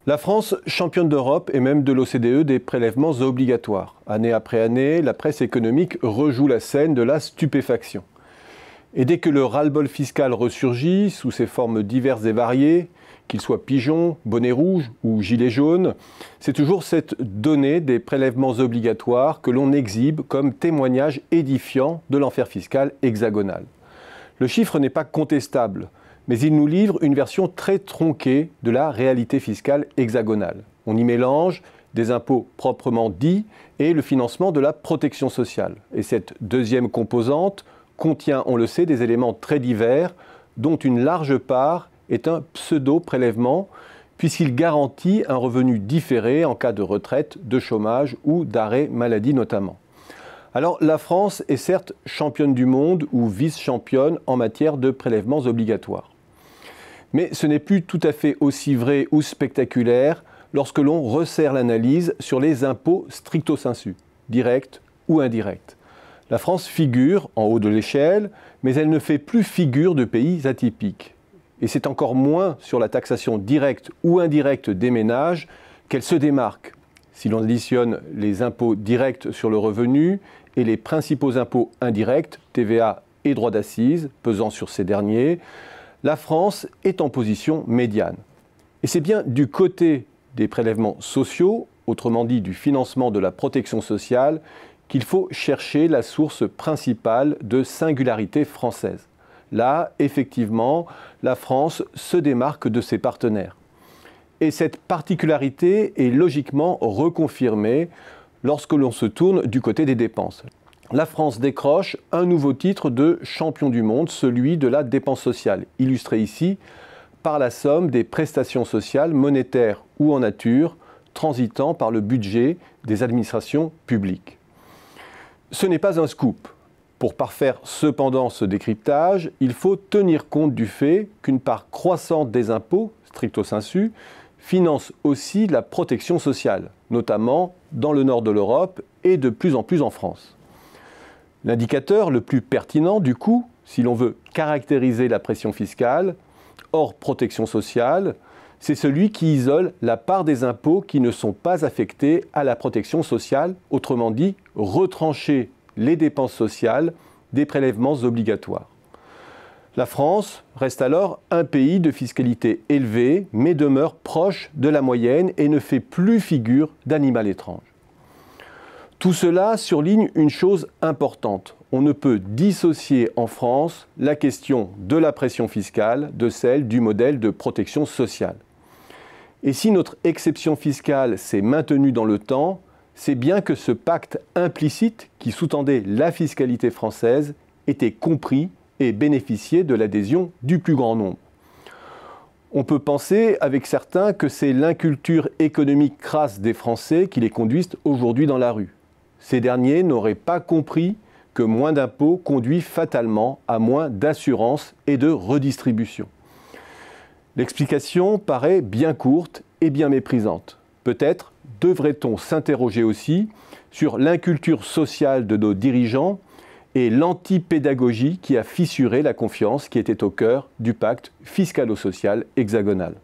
La France, championne d'Europe et même de l'OCDE des prélèvements obligatoires. Année après année, la presse économique rejoue la scène de la stupéfaction. Et dès que le ras-le-bol fiscal ressurgit, sous ses formes diverses et variées, qu'il soit pigeon, bonnet rouge ou gilet jaune, c'est toujours cette donnée des prélèvements obligatoires que l'on exhibe comme témoignage édifiant de l'enfer fiscal hexagonal. Le chiffre n'est pas contestable, mais il nous livre une version très tronquée de la réalité fiscale hexagonale. On y mélange des impôts proprement dits et le financement de la protection sociale. Et cette deuxième composante contient, on le sait, des éléments très divers, dont une large part est un pseudo-prélèvement, puisqu'il garantit un revenu différé en cas de retraite, de chômage ou d'arrêt maladie notamment. Alors la France est certes championne du monde ou vice-championne en matière de prélèvements obligatoires. Mais ce n'est plus tout à fait aussi vrai ou spectaculaire lorsque l'on resserre l'analyse sur les impôts stricto sensu, directs ou indirects. La France figure en haut de l'échelle, mais elle ne fait plus figure de pays atypiques. Et c'est encore moins sur la taxation directe ou indirecte des ménages qu'elle se démarque. Si l'on additionne les impôts directs sur le revenu et les principaux impôts indirects, TVA et droits d'accise, pesant sur ces derniers, la France est en position médiane. Et c'est bien du côté des prélèvements sociaux, autrement dit du financement de la protection sociale, qu'il faut chercher la source principale de singularité française. Là, effectivement, la France se démarque de ses partenaires. Et cette particularité est logiquement reconfirmée lorsque l'on se tourne du côté des dépenses. La France décroche un nouveau titre de champion du monde, celui de la dépense sociale, illustré ici par la somme des prestations sociales monétaires ou en nature transitant par le budget des administrations publiques. Ce n'est pas un scoop. Pour parfaire cependant ce décryptage, il faut tenir compte du fait qu'une part croissante des impôts, stricto sensu, finance aussi la protection sociale, notamment dans le nord de l'Europe et de plus en plus en France. L'indicateur le plus pertinent, du coup, si l'on veut caractériser la pression fiscale, hors protection sociale, c'est celui qui isole la part des impôts qui ne sont pas affectés à la protection sociale, autrement dit, retrancher les dépenses sociales des prélèvements obligatoires. La France reste alors un pays de fiscalité élevée, mais demeure proche de la moyenne et ne fait plus figure d'animal étrange. Tout cela surligne une chose importante. On ne peut dissocier en France la question de la pression fiscale de celle du modèle de protection sociale. Et si notre exception fiscale s'est maintenue dans le temps, c'est bien que ce pacte implicite qui sous-tendait la fiscalité française était compris et bénéficiait de l'adhésion du plus grand nombre. On peut penser avec certains que c'est l'inculture économique crasse des Français qui les conduisent aujourd'hui dans la rue. Ces derniers n'auraient pas compris que moins d'impôts conduit fatalement à moins d'assurance et de redistribution. L'explication paraît bien courte et bien méprisante. Peut-être devrait-on s'interroger aussi sur l'inculture sociale de nos dirigeants et l'antipédagogie qui a fissuré la confiance qui était au cœur du pacte fiscalo-social hexagonal.